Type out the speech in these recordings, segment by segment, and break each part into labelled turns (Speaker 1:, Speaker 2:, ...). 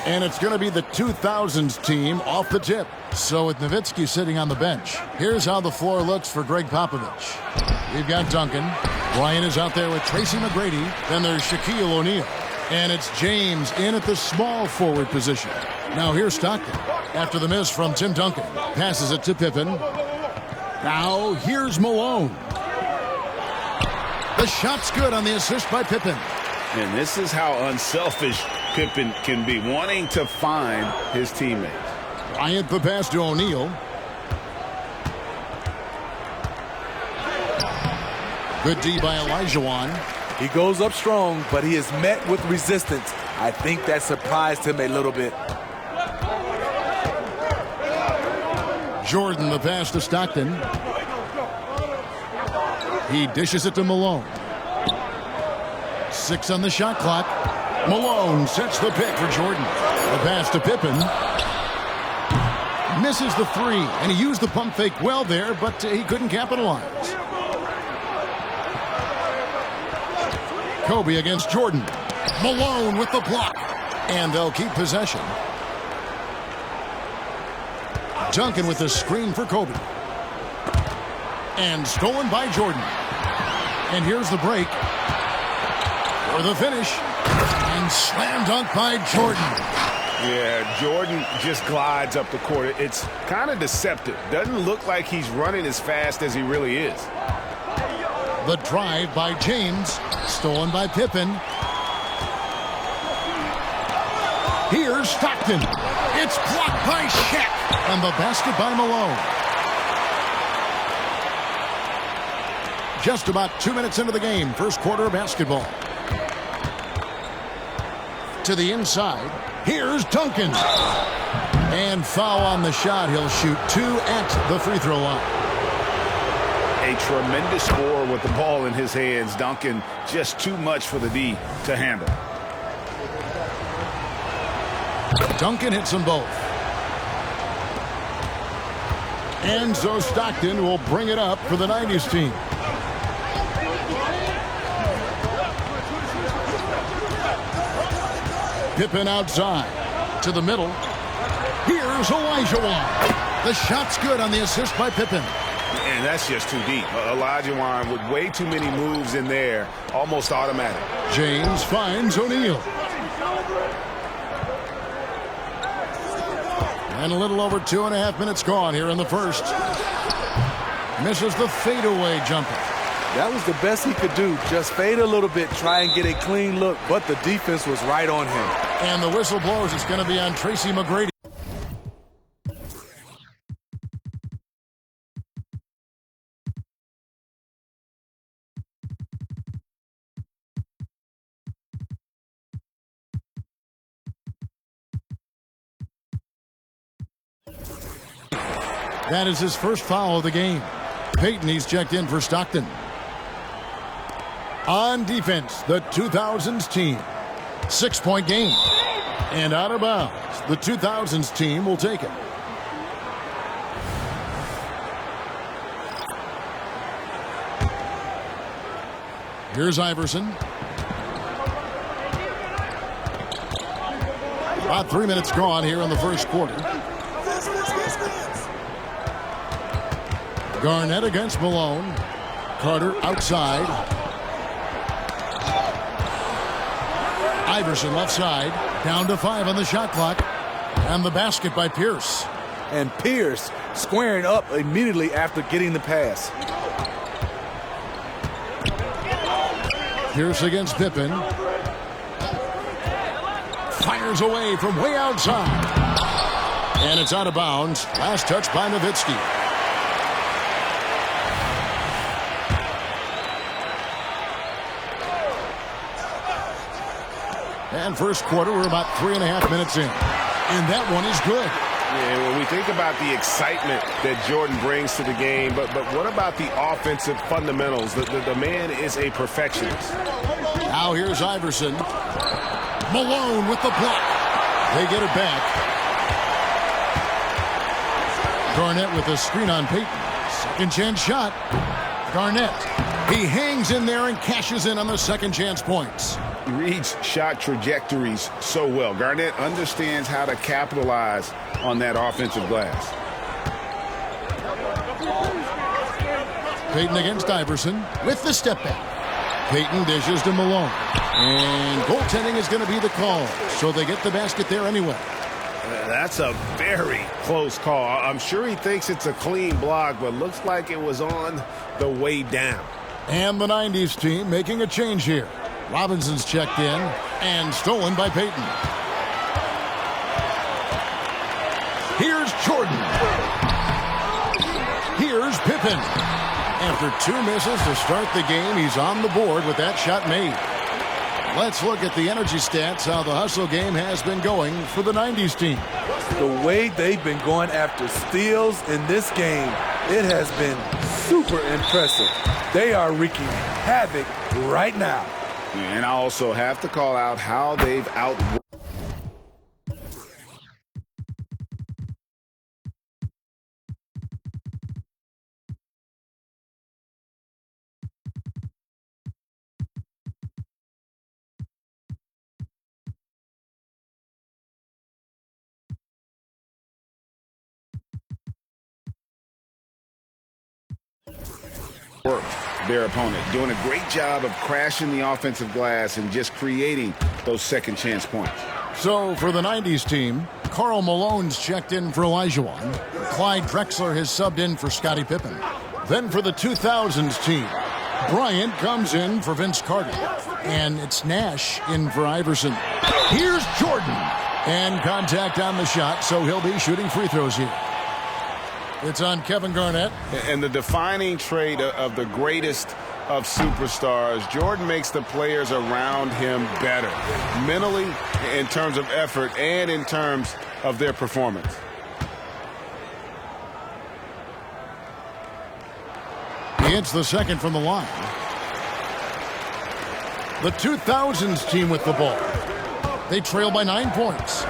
Speaker 1: And it's going to be the 2000s team off the tip. So with Nowitzki sitting on the bench, here's how the floor looks for Greg Popovich. We've got Duncan. Ryan is out there with Tracy McGrady. Then there's Shaquille O'Neal. And it's James in at the small forward position. Now here's Stockton. After the miss from Tim Duncan. Passes it to Pippen. Now here's Malone. The shot's good on the assist by Pippen.
Speaker 2: And this is how unselfish Pippen can be, wanting to find his teammates.
Speaker 1: Bryant the pass to O'Neal. Good D by Olajuwon.
Speaker 3: He goes up strong, but he is met with resistance. I think that surprised him a little bit.
Speaker 1: Jordan the pass to Stockton. He dishes it to Malone. 6 on the shot clock. Malone sets the pick for Jordan. The pass to Pippen. Misses the 3, and he used the pump fake well there, but he couldn't capitalize. Kobe against Jordan. Malone with the block, and they'll keep possession. Duncan with the screen for Kobe. And stolen by Jordan. And here's the break. For the finish. And slam dunk by Jordan.
Speaker 2: Yeah, Jordan just glides up the court. It's kind of deceptive. Doesn't look like he's running as fast as he really is.
Speaker 1: The drive by James. Stolen by Pippen. Here's Stockton. It's blocked by Shaq. And the basket by Malone. Just about 2 minutes into the game. First quarter of basketball. To the inside. Here's Duncan. And foul on the shot. He'll shoot 2 at the free throw line.
Speaker 2: A tremendous scorer with the ball in his hands. Duncan just too much for the D to handle.
Speaker 1: Duncan hits them both. And so Stockton will bring it up for the 90s team. Pippen outside to the middle. Here's Olajuwon. The shot's good on the assist by Pippen.
Speaker 2: And that's just too deep. Olajuwon with way too many moves in there, almost automatic.
Speaker 1: James finds O'Neal. And a little over 2.5 minutes gone here in the first. Misses the fadeaway jumper.
Speaker 3: That was the best he could do. Just fade a little bit, try and get a clean look, but the defense was right on him.
Speaker 1: And the whistle blows. It's going to be on Tracy McGrady. That is his first foul of the game. Payton, he's checked in for Stockton. On defense, the 2000s team. 6-point game. And out of bounds. The 2000s team will take it. Here's Iverson. About 3 minutes gone here in the first quarter. Garnett against Malone. Carter outside. Iverson left side. Down to 5 on the shot clock. And the basket by Pierce.
Speaker 3: And Pierce squaring up immediately after getting the pass.
Speaker 1: Pierce against Pippen. Fires away from way outside. And it's out of bounds. Last touch by Nowitzki. And first quarter, we're about 3.5 minutes in. And that one is good.
Speaker 2: Yeah, when we think about the excitement that Jordan brings to the game, but what about the offensive fundamentals? The man is a perfectionist.
Speaker 1: Now here's Iverson. Malone with the block. They get it back. Garnett with a screen on Payton. Second chance shot. Garnett. He hangs in there and cashes in on the second chance points.
Speaker 2: He reads shot trajectories so well. Garnett understands how to capitalize on that offensive glass.
Speaker 1: Payton against Iverson with the step back. Payton dishes to Malone. And goaltending is going to be the call, so they get the basket there anyway.
Speaker 2: That's a very close call. I'm sure he thinks it's a clean block, but looks like it was on the way down.
Speaker 1: And the 90s team making a change here. Robinson's checked in and stolen by Payton. Here's Jordan. Here's Pippen. After 2 misses to start the game, he's on the board with that shot made. Let's look at the energy stats, how the hustle game has been going for the 90s team.
Speaker 3: The way they've been going after steals in this game, it has been super impressive. They are wreaking havoc right now.
Speaker 2: And I also have to call out how they've outworked. Their opponent, doing a great job of crashing the offensive glass and just creating those second chance points.
Speaker 1: So for the 90s team, Karl Malone's checked in for Olajuwon. Clyde Drexler has subbed in for Scottie Pippen. Then for the 2000s team, Bryant comes in for Vince Carter. And it's Nash in for Iverson. Here's Jordan. And contact on the shot, so he'll be shooting free throws here. It's on Kevin Garnett.
Speaker 2: And the defining trait of the greatest of superstars, Jordan makes the players around him better, mentally, in terms of effort, and in terms of their performance.
Speaker 1: He hits the second from the line. The 2000s team with the ball. They trail by 9 points.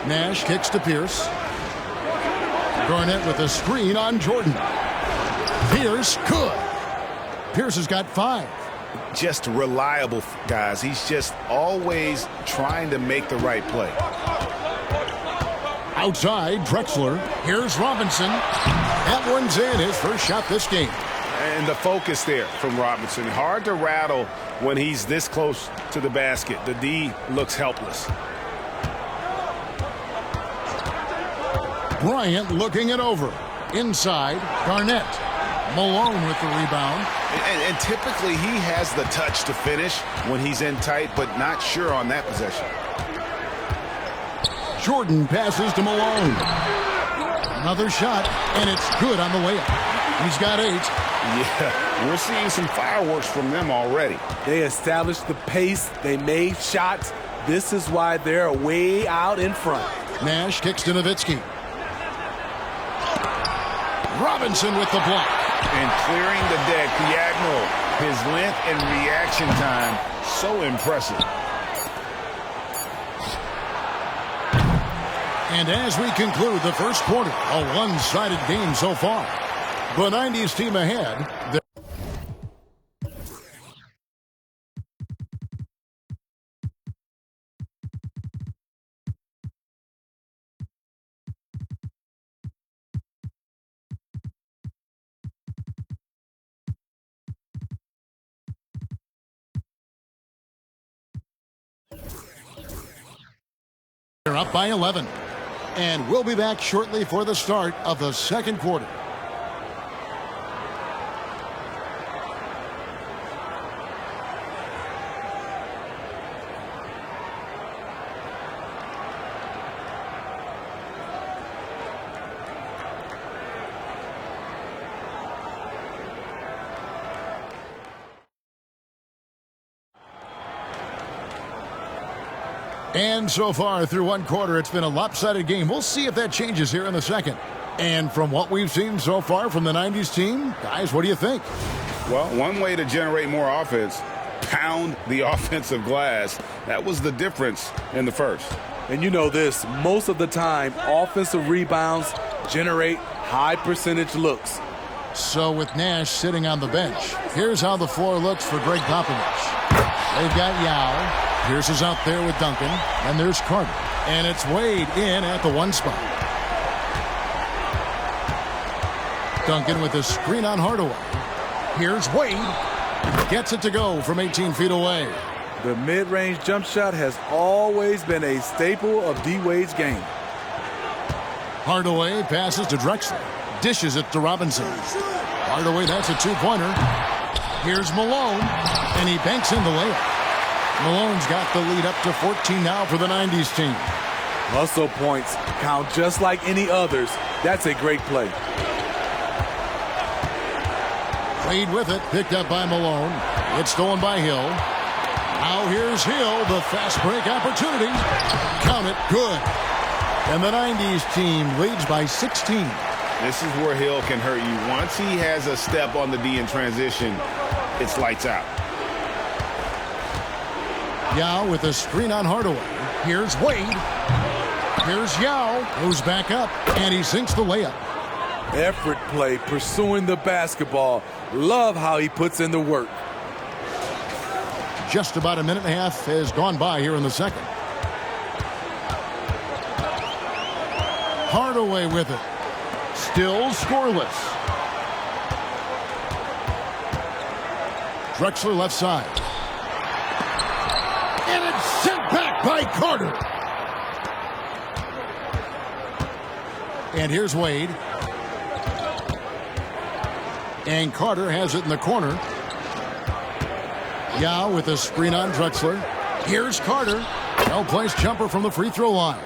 Speaker 1: Nash kicks to Pierce. Garnett with a screen on Jordan. Pierce, good. Pierce has got 5.
Speaker 2: Just reliable, guys. He's just always trying to make the right play.
Speaker 1: Outside, Drexler. Here's Robinson. That one's in, his first shot this game.
Speaker 2: And the focus there from Robinson. Hard to rattle when he's this close to the basket. The D looks helpless.
Speaker 1: Bryant looking it over. Inside, Garnett. Malone with the rebound.
Speaker 2: And typically he has the touch to finish when he's in tight, but not sure on that possession.
Speaker 1: Jordan passes to Malone. Another shot, and it's good on the way up. He's got 8.
Speaker 2: Yeah, we're seeing some fireworks from them already.
Speaker 3: They established the pace. They made shots. This is why they're way out in front.
Speaker 1: Nash kicks to Nowitzki. Robinson with the block.
Speaker 2: And clearing the deck, the Admiral, his length and reaction time, so impressive.
Speaker 1: And as we conclude the first quarter, a one-sided game so far. The 90s team ahead. They're up by 11. And we'll be back shortly for the start of the second quarter. And so far through one quarter, it's been a lopsided game. We'll see if that changes here in the second. And from what we've seen so far from the 90s team, guys, what do you think?
Speaker 2: Well, one way to generate more offense, pound the offensive glass. That was the difference in the first.
Speaker 3: And you know this, most of the time, offensive rebounds generate high percentage looks.
Speaker 1: So with Nash sitting on the bench, here's how the floor looks for Greg Popovich. They've got Yao. Pierce is out there with Duncan. And there's Carter. And it's Wade in at the 1 spot. Duncan with a screen on Hardaway. Here's Wade. Gets it to go from 18 feet away.
Speaker 3: The mid-range jump shot has always been a staple of D-Wade's game.
Speaker 1: Hardaway passes to Drexler. Dishes it to Robinson. Hardaway, that's a 2-pointer. Here's Malone. And he banks in the layup. Malone's got the lead up to 14 now for the 90s team.
Speaker 3: Hustle points count just like any others. That's a great play.
Speaker 1: Wade with it, picked up by Malone. It's stolen by Hill. Now here's Hill, the fast break opportunity. Count it, good. And the 90s team leads by 16.
Speaker 2: This is where Hill can hurt you. Once he has a step on the D in transition, it's lights out.
Speaker 1: Yao with a screen on Hardaway. Here's Wade. Here's Yao. Goes back up, and he sinks the layup.
Speaker 3: Effort play, pursuing the basketball. Love how he puts in the work.
Speaker 1: Just about a minute and a half has gone by here in the second. Hardaway with it. Still scoreless. Drexler left side. And it's sent back by Carter. And here's Wade. And Carter has it in the corner. Yao with a screen on Drexler. Here's Carter. Well-placed jumper from the free throw line.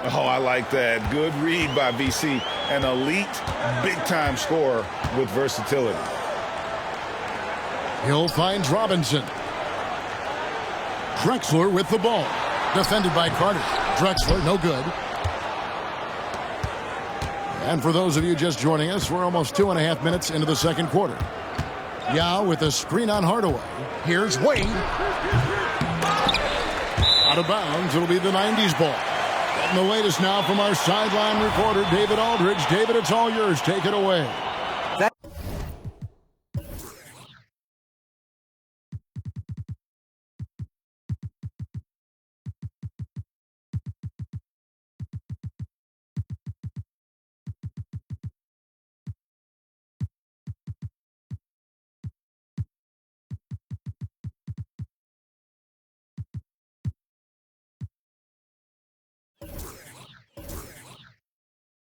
Speaker 2: Oh, I like that. Good read by VC. An elite, big-time scorer with versatility.
Speaker 1: Hill finds Robinson. Drexler with the ball. Defended by Carter. Drexler, no good. And for those of you just joining us, we're almost 2.5 minutes into the second quarter. Yao with a screen on Hardaway. Here's Wade. Out of bounds. It'll be the 90s ball. Getting the latest now from our sideline reporter, David Aldridge. David, it's all yours. Take it away.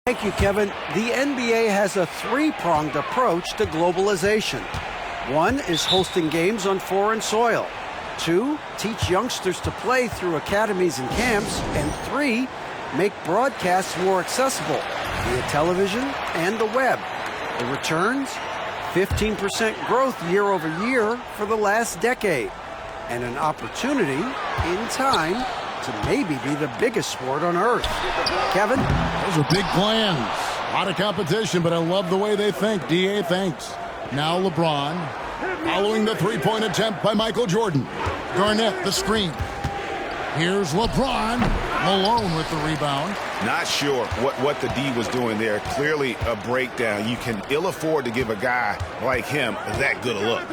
Speaker 4: Thank you, Kevin. The NBA has a three-pronged approach to globalization. One is hosting games on foreign soil. Two, teach youngsters to play through academies and camps. And three, make broadcasts more accessible via television and the web. The returns? 15% growth year over year for the last decade. And an opportunity, in time, to maybe be the biggest sport on earth. Kevin?
Speaker 1: Those are big plans. A lot of competition, but I love the way they think. D.A., thanks. Now LeBron, following the three-point attempt by Michael Jordan. Garnett, the screen. Here's LeBron. Malone with the rebound.
Speaker 2: Not sure what the D was doing there. Clearly a breakdown. You can ill afford to give a guy like him that good a look.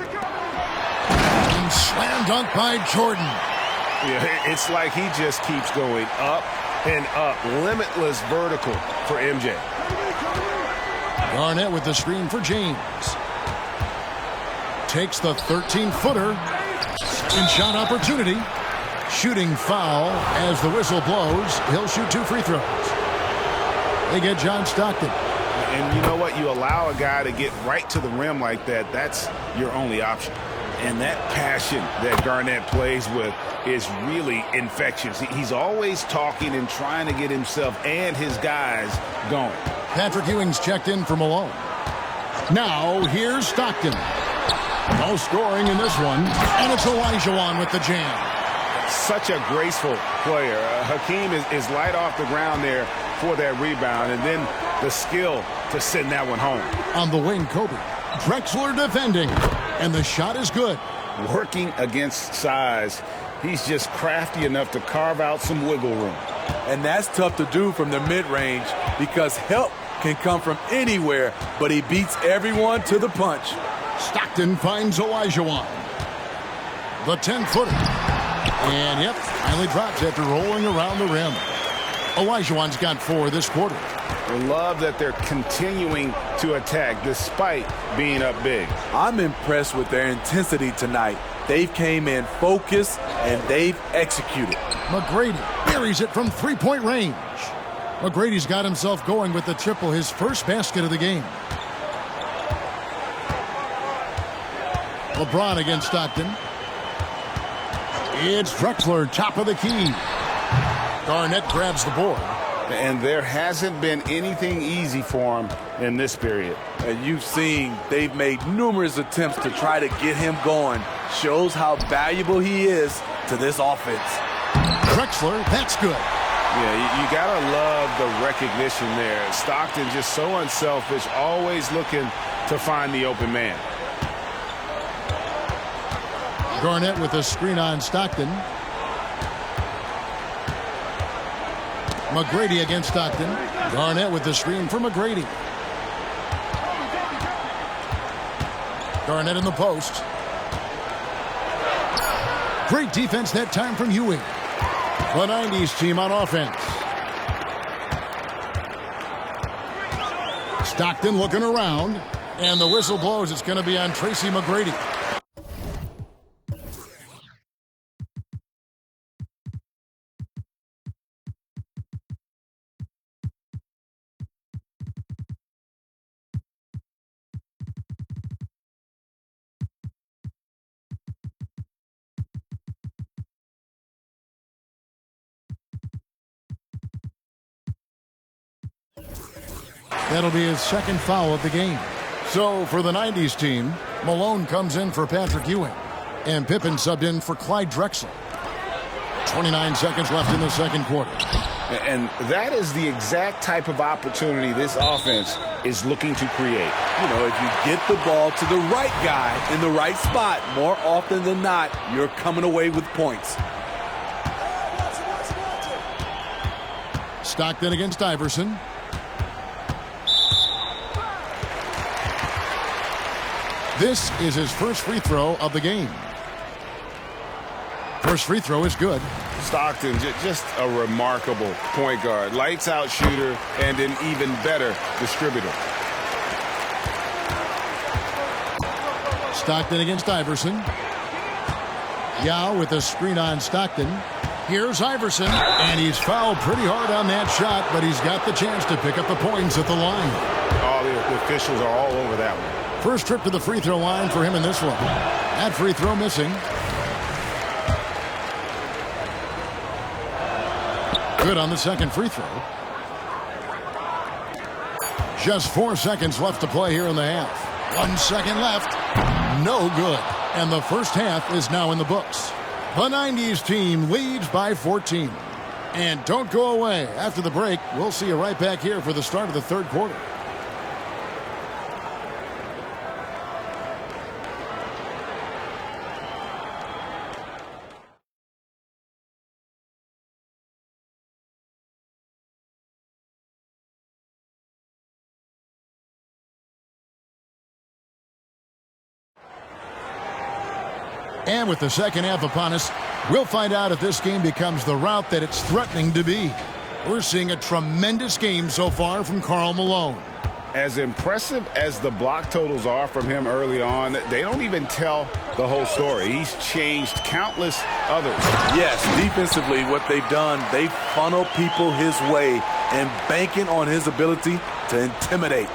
Speaker 1: And slam dunk by Jordan.
Speaker 2: Yeah, it's like he just keeps going up and up. Limitless vertical for MJ.
Speaker 1: Garnett with the screen for James. Takes the 13-footer. In shot opportunity. Shooting foul as the whistle blows. He'll shoot 2 free throws. They get John Stockton.
Speaker 2: And you know what? You allow a guy to get right to the rim like that. That's your only option. And that passion that Garnett plays with is really infectious. He's always talking and trying to get himself and his guys going.
Speaker 1: Patrick Ewing's checked in for Malone. Now, here's Stockton. No scoring in this one. And it's Olajuwon with the jam.
Speaker 2: Such a graceful player. Hakeem is light off the ground there for that rebound. And then the skill to send that one home.
Speaker 1: On the wing, Kobe. Drexler defending. And the shot is good.
Speaker 2: Working against size, he's just crafty enough to carve out some wiggle room.
Speaker 3: And that's tough to do from the mid-range because help can come from anywhere, but he beats everyone to the punch.
Speaker 1: Stockton finds Olajuwon. The 10-footer. And, yep, finally drops after rolling around the rim. Olajuwon's got 4 this quarter.
Speaker 2: I love that they're continuing to attack despite being up big.
Speaker 3: I'm impressed with their intensity tonight. They've came in focused, and they've executed.
Speaker 1: McGrady buries it from three-point range. McGrady's got himself going with the triple, his first basket of the game. LeBron against Stockton. It's Drexler, top of the key. Garnett grabs the board.
Speaker 2: And there hasn't been anything easy for him in this period.
Speaker 3: And you've seen they've made numerous attempts to try to get him going. Shows how valuable he is to this offense.
Speaker 1: Drexler, that's good.
Speaker 2: Yeah, you got to love the recognition there. Stockton just so unselfish, always looking to find the open man.
Speaker 1: Garnett with a screen on Stockton. McGrady against Stockton. Garnett with the screen for McGrady. Garnett in the post. Great defense that time from Ewing. The 90s team on offense. Stockton looking around. And the whistle blows. It's going to be on Tracy McGrady. That'll be his second foul of the game. So for the 90s team, Malone comes in for Patrick Ewing. And Pippen subbed in for Clyde Drexler. 29 seconds left in the second quarter.
Speaker 2: And that is the exact type of opportunity this offense is looking to create.
Speaker 3: You know, if you get the ball to the right guy in the right spot, more often than not, you're coming away with points.
Speaker 1: Stockton against Iverson. This is his first free throw of the game. First free throw is good.
Speaker 2: Stockton, just a remarkable point guard. Lights out shooter and an even better distributor.
Speaker 1: Stockton against Iverson. Yao with a screen on Stockton. Here's Iverson, and he's fouled pretty hard on that shot, but he's got the chance to pick up the points at the line.
Speaker 2: Oh, the officials are all over that one.
Speaker 1: First trip to the free throw line for him in this one. That free throw missing. Good on the second free throw. Just 4 seconds left to play here in the half. 1 second left. No good. And the first half is now in the books. The 90s team leads by 14. And don't go away. After the break, we'll see you right back here for the start of the third quarter. And with the second half upon us, we'll find out if this game becomes the route that it's threatening to be. We're seeing a tremendous game so far from Karl Malone.
Speaker 2: As impressive as the block totals are from him early on, they don't even tell the whole story. He's changed countless others.
Speaker 3: Yes, defensively, what they've done, they funnel people his way and banking on his ability to intimidate.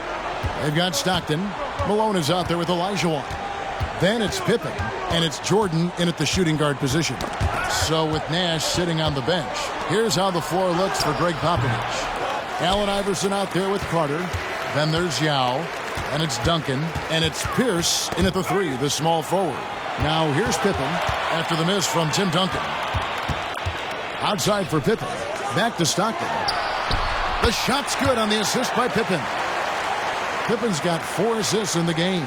Speaker 1: They've got Stockton. Malone is out there with Olajuwon. Then it's Pippen, and it's Jordan in at the shooting guard position. So with Nash sitting on the bench, here's how the floor looks for Greg Popovich. Allen Iverson out there with Carter. Then there's Yao, and it's Duncan, and it's Pierce in at the three, the small forward. Now here's Pippen after the miss from Tim Duncan. Outside for Pippen. Back to Stockton. The shot's good on the assist by Pippen. Pippen's got 4 assists in the game.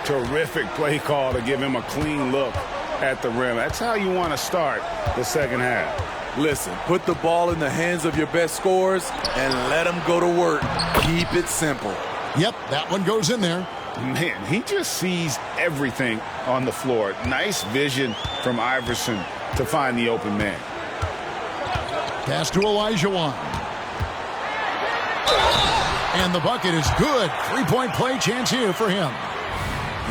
Speaker 2: Terrific play call to give him a clean look at the rim. That's how you want to start the second half.
Speaker 3: Listen, put the ball in the hands of your best scorers and let them go to work. Keep it simple.
Speaker 1: Yep, that one goes in there.
Speaker 2: Man, he just sees everything on the floor. Nice vision from Iverson to find the open man.
Speaker 1: Pass to Olajuwon. And the bucket is good. Three-point play chance here for him.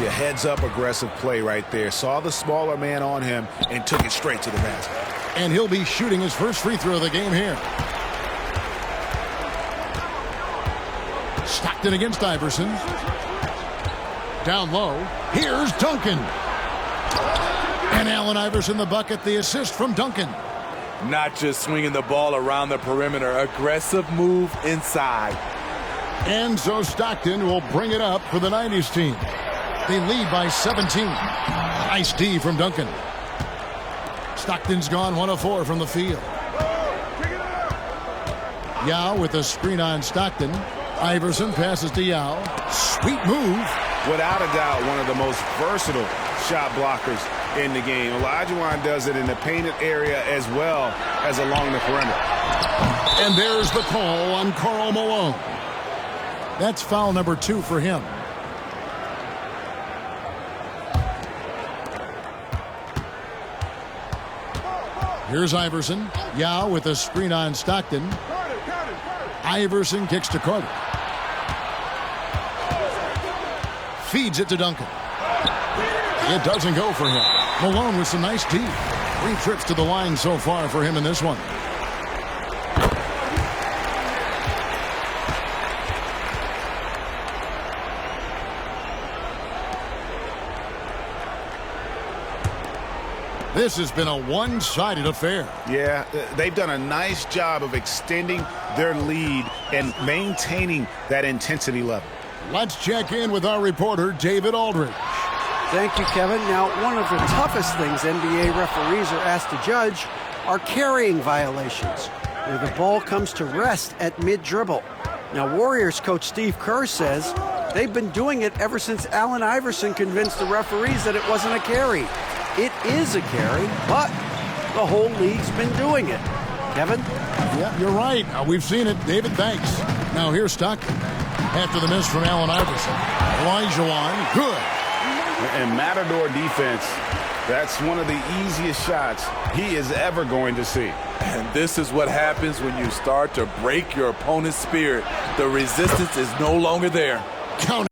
Speaker 2: Yeah, heads-up aggressive play right there. Saw the smaller man on him and took it straight to the basket.
Speaker 1: And he'll be shooting his first free throw of the game here. Stockton against Iverson. Down low. Here's Duncan. And Allen Iverson the bucket, the assist from Duncan.
Speaker 3: Not just swinging the ball around the perimeter. Aggressive move inside.
Speaker 1: And so Stockton will bring it up for the 90s team. They lead by 17. Nice D from Duncan. Stockton's gone 1 of 4 from the field. Yao with a screen on Stockton. Iverson passes to Yao. Sweet move.
Speaker 2: Without a doubt, one of the most versatile shot blockers in the game. Olajuwon does it in the painted area as well as along the perimeter.
Speaker 1: And there's the call on Karl Malone. That's foul number 2 for him. Here's Iverson. Yao with a screen on Stockton. Iverson kicks to Carter. Feeds it to Duncan. It doesn't go for him. Malone with some nice D. 3 trips to the line so far for him in this one. This has been a one-sided affair.
Speaker 2: Yeah, they've done a nice job of extending their lead and maintaining that intensity level.
Speaker 1: Let's check in with our reporter, David Aldridge.
Speaker 4: Thank you, Kevin. Now, one of the toughest things NBA referees are asked to judge are carrying violations, where the ball comes to rest at mid-dribble. Now, Warriors coach Steve Kerr says they've been doing it ever since Allen Iverson convinced the referees that it wasn't a carry. It is a carry, but the whole league's been doing it. Kevin?
Speaker 1: Yeah, you're right. We've seen it. David, thanks. Now here's Stockton. After the miss from Allen Iverson. Olajuwon, good.
Speaker 2: And Matador defense, that's one of the easiest shots he is ever going to see.
Speaker 3: And this is what happens when you start to break your opponent's spirit. The resistance is no longer there.
Speaker 1: Count.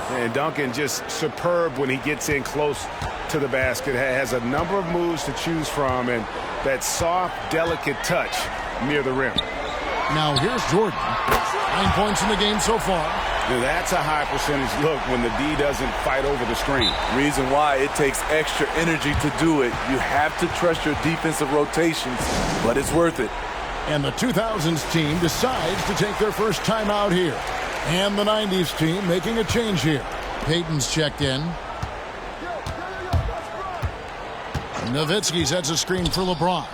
Speaker 2: And Duncan just superb when he gets in close to the basket. Has a number of moves to choose from and that soft, delicate touch near the rim.
Speaker 1: Now here's Jordan. 9 points in the game so far.
Speaker 2: Now that's a high percentage look when the D doesn't fight over the screen.
Speaker 3: Reason why it takes extra energy to do it. You have to trust your defensive rotations, but it's worth it.
Speaker 1: And the 2000s team decides to take their first time out here. And the 90s team making a change here. Payton's checked in. Nowitzki sets a screen for LeBron.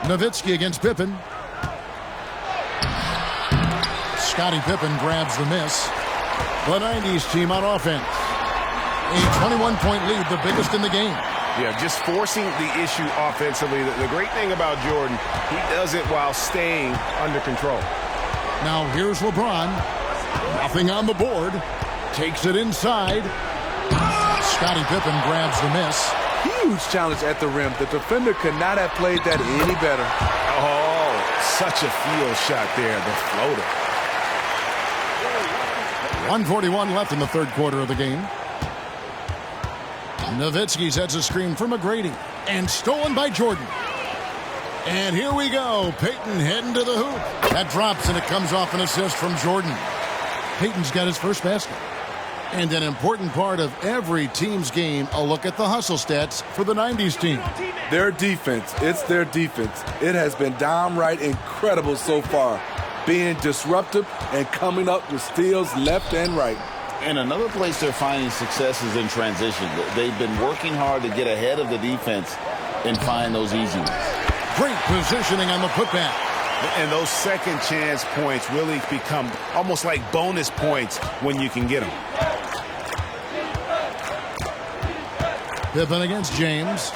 Speaker 1: Nowitzki against Pippen. Scottie Pippen grabs the miss. The 90s team on offense. A 21-point lead, the biggest in the game.
Speaker 2: Yeah, just forcing the issue offensively. The great thing about Jordan, he does it while staying under control.
Speaker 1: Now here's LeBron. Nothing on the board. Takes it inside. Scottie Pippen grabs the miss.
Speaker 3: Huge challenge at the rim. The defender could not have played that any better.
Speaker 2: Oh, such a field shot there, the floater.
Speaker 1: 1:41 left in the third quarter of the game. Nowitzki sets a screen for McGrady. And stolen by Jordan. And here we go. Payton heading to the hoop. That drops and it comes off an assist from Jordan. Payton's got his first basket. And an important part of every team's game, a look at the hustle stats for the 90s team.
Speaker 3: Their defense. It's their defense. It has been downright incredible so far. being disruptive and coming up with steals left and right.
Speaker 2: And another place they're finding success is in transition. They've been working hard to get ahead of the defense and find those easy ones.
Speaker 1: Great positioning on the putback.
Speaker 2: And those second chance points really become almost like bonus points when you can get them.
Speaker 1: Pippen against James.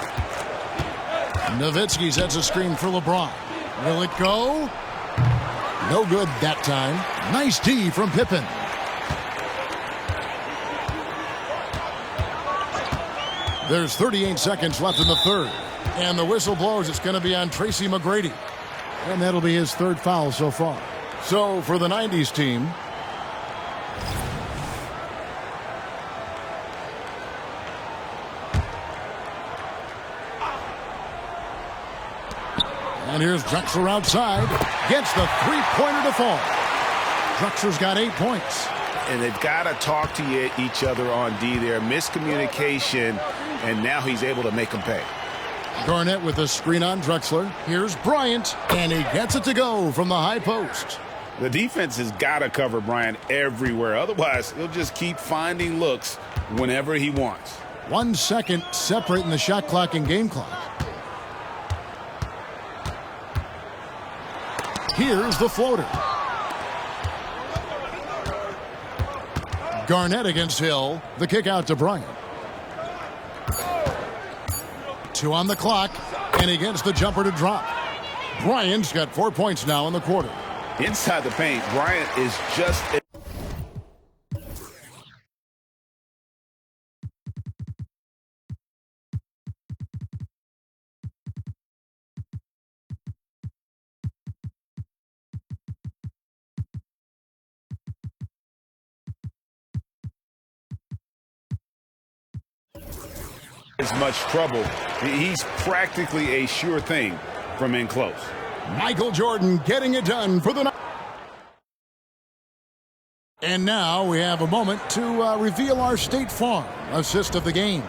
Speaker 1: Nowitzki sets a screen for LeBron. Will it go? No good that time. Nice D from Pippen. There's 38 seconds left in the third. And the whistle blows. It's going to be on Tracy McGrady. And that'll be his third foul so far. So for the 90s team, and here's Drexler outside. Gets the three-pointer to fall. Drexler's got 8 points.
Speaker 2: And they've got to talk to each other on D there. Miscommunication, and now he's able to make them pay.
Speaker 1: Garnett with a screen on Drexler. Here's Bryant, and he gets it to go from the high post.
Speaker 2: The defense has got to cover Bryant everywhere. Otherwise, he'll just keep finding looks whenever he wants.
Speaker 1: 1 second separating the shot clock and game clock. Here's the floater. Garnett against Hill. The kick out to Bryant. 2 on the clock, and he gets the jumper to drop. Bryant's got 4 points now in the quarter.
Speaker 2: Inside the paint, Bryant is just... as much trouble. He's practically a sure thing from in close.
Speaker 1: Michael Jordan getting it done for the... And now we have a moment to reveal our State Farm assist of the game.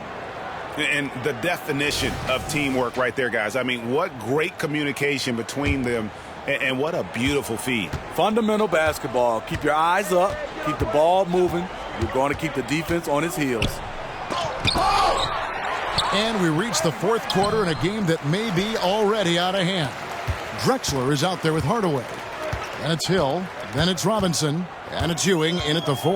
Speaker 2: And the definition of teamwork right there, guys. I mean, what great communication between them, and what a beautiful feed.
Speaker 3: Fundamental basketball. Keep your eyes up. Keep the ball moving. You're going to keep the defense on its heels.
Speaker 1: And we reach the fourth quarter in a game that may be already out of hand. Drexler is out there with Hardaway. Then it's Hill. Then it's Robinson. And it's Ewing in at the 4.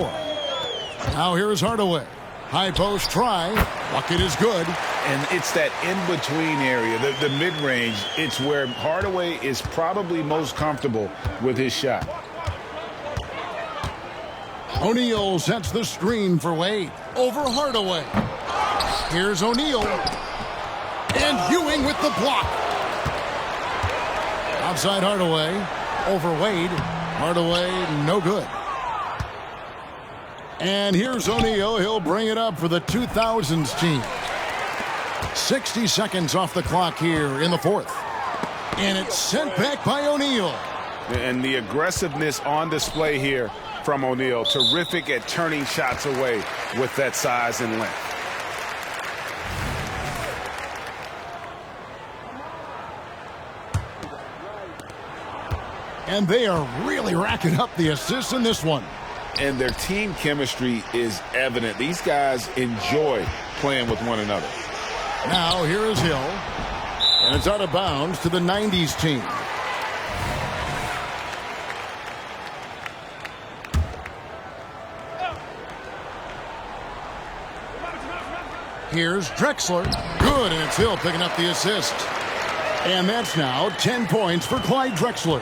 Speaker 1: Now here is Hardaway. High post try. Bucket is good.
Speaker 2: And it's that in-between area, the mid-range. It's where Hardaway is probably most comfortable with his shot.
Speaker 1: O'Neal sets the screen for Wade. Over Hardaway. Here's O'Neal. And Ewing with the block. Outside Hardaway. Over Wade. Hardaway, no good. And here's O'Neal. He'll bring it up for the 2000s team. 60 seconds off the clock here in the fourth. And it's sent back by O'Neal.
Speaker 2: And the aggressiveness on display here from O'Neal. Terrific at turning shots away with that size and length.
Speaker 1: And they are really racking up the assists in this one.
Speaker 2: And their team chemistry is evident. These guys enjoy playing with one another.
Speaker 1: Now here is Hill. And it's out of bounds to the 90s team. Here's Drexler. Good, and it's Hill picking up the assist. And that's now 10 points for Clyde Drexler.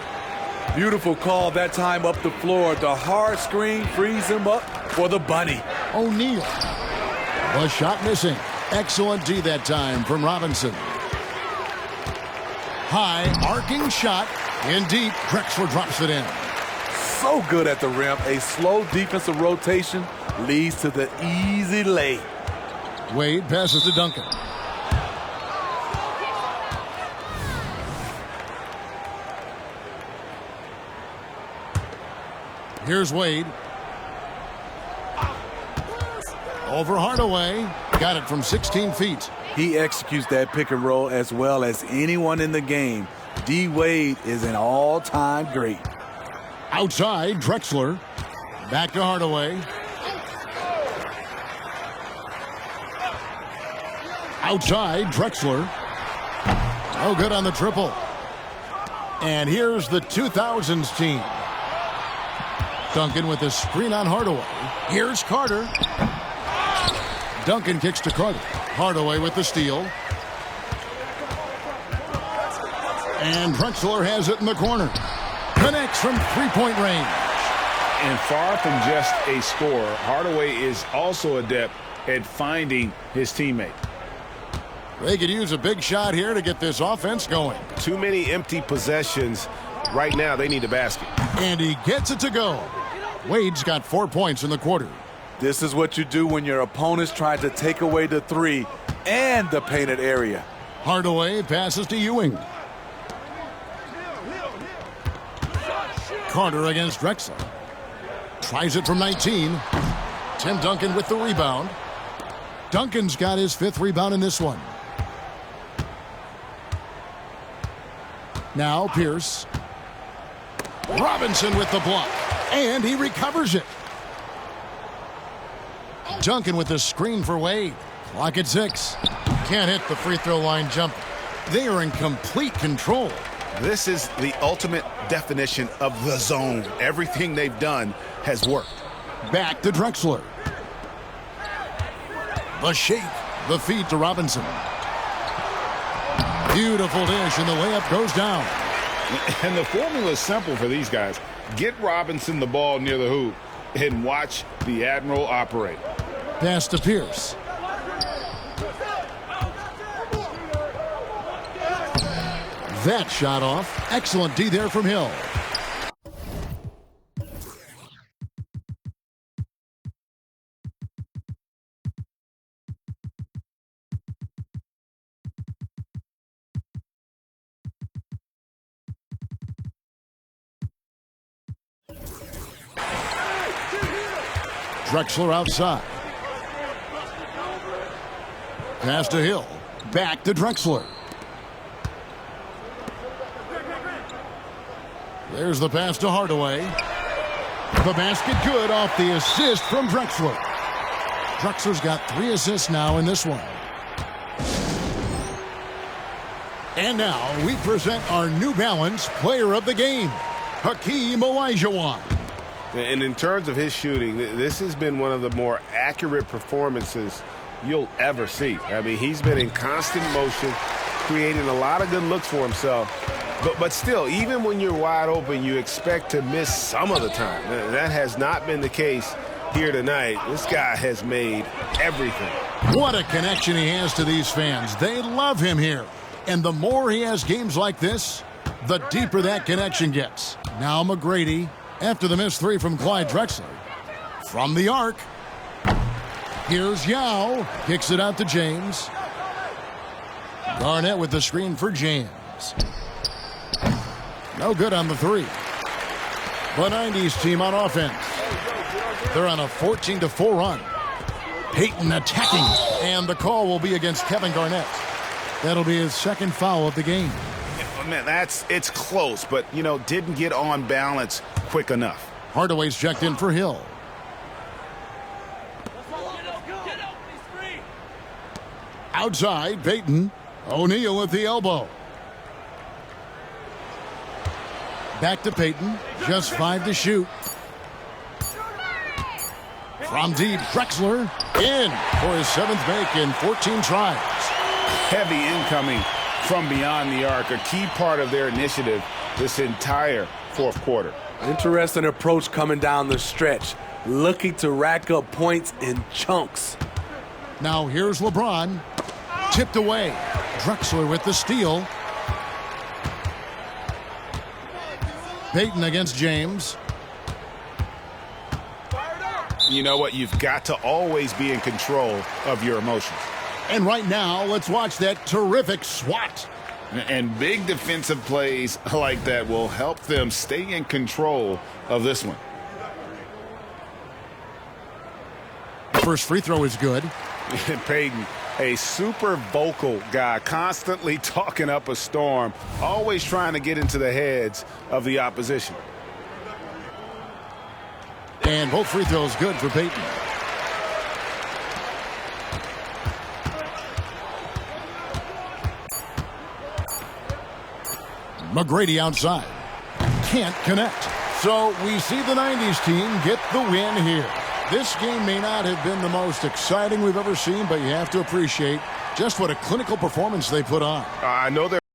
Speaker 3: Beautiful call that time up the floor. The hard screen frees him up for the bunny.
Speaker 1: O'Neal. The shot missing. Excellent D that time from Robinson. High arcing shot. In deep. Drexler drops it in.
Speaker 3: So good at the rim. A slow defensive rotation leads to the easy lay.
Speaker 1: Wade passes to Duncan. Here's Wade. Over Hardaway. Got it from 16 feet.
Speaker 3: He executes that pick and roll as well as anyone in the game. D. Wade is an all-time great.
Speaker 1: Outside, Drexler. Back to Hardaway. Outside, Drexler. No good on the triple. And here's the 2000s team. Duncan with a screen on Hardaway. Here's Carter. Duncan kicks to Carter. Hardaway with the steal. And Drexler has it in the corner. Connects from three-point range.
Speaker 2: And far from just a scorer, Hardaway is also adept at finding his teammate.
Speaker 1: They could use a big shot here to get this offense going.
Speaker 2: Too many empty possessions. Right now, they need a basket.
Speaker 1: And he gets it to go. Wade's got 4 points in the quarter.
Speaker 3: This is what you do when your opponent's trying to take away the three and the painted area.
Speaker 1: Hardaway passes to Ewing. Carter against Drexler. Tries it from 19. Tim Duncan with the rebound. Duncan's got his 5th rebound in this one. Now Pierce. Robinson with the block. And he recovers it. Duncan with the screen for Wade. Clock at 6. Can't hit the free throw line jump. They are in complete control.
Speaker 2: This is the ultimate definition of the zone. Everything they've done has worked.
Speaker 1: Back to Drexler. The shake. The feed to Robinson. Beautiful dish, and the layup goes down.
Speaker 2: And the formula is simple for these guys. Get Robinson the ball near the hoop and watch the Admiral operate.
Speaker 1: Pass to Pierce. That shot off. Excellent D there from Hill. Drexler outside. Pass to Hill. Back to Drexler. There's the pass to Hardaway. The basket good off the assist from Drexler. Drexler's got 3 assists now in this one. And now we present our New Balance Player of the Game, Hakeem Olajuwon.
Speaker 2: And in terms of his shooting, this has been one of the more accurate performances you'll ever see. I mean, he's been in constant motion, creating a lot of good looks for himself. But still, even when you're wide open, you expect to miss some of the time. That has not been the case here tonight. This guy has made everything.
Speaker 1: What a connection he has to these fans. They love him here. And the more he has games like this, the deeper that connection gets. Now McGrady, after the missed 3 from Clyde Drexler. From the arc. Here's Yao. Kicks it out to James. Garnett with the screen for James. No good on the 3. The 90s team on offense. They're on a 14-4 run. Payton attacking. And the call will be against Kevin Garnett. That'll be his 2nd foul of the game.
Speaker 2: Man, it's close, but, didn't get on balance quick enough.
Speaker 1: Hardaway's checked in for Hill. Outside, Payton. O'Neal with the elbow. Back to Payton. Just 5 to shoot. From deep, Drexler in for his 7th make in 14 tries.
Speaker 2: Heavy incoming from beyond the arc, a key part of their initiative this entire 4th quarter.
Speaker 3: Interesting approach coming down the stretch, looking to rack up points in chunks.
Speaker 1: Now here's LeBron. Tipped away. Drexler with the steal. Payton against James.
Speaker 2: You know what? You've got to always be in control of your emotions.
Speaker 1: And right now, let's watch that terrific swat.
Speaker 2: And big defensive plays like that will help them stay in control of this one.
Speaker 1: First free throw is good.
Speaker 2: Payton, a super vocal guy, constantly talking up a storm, always trying to get into the heads of the opposition.
Speaker 1: And both free throws good for Peyton. McGrady outside. Can't connect. So we see the 90s team get the win here. This game may not have been the most exciting we've ever seen, but you have to appreciate just what a clinical performance they put on.
Speaker 2: I know they're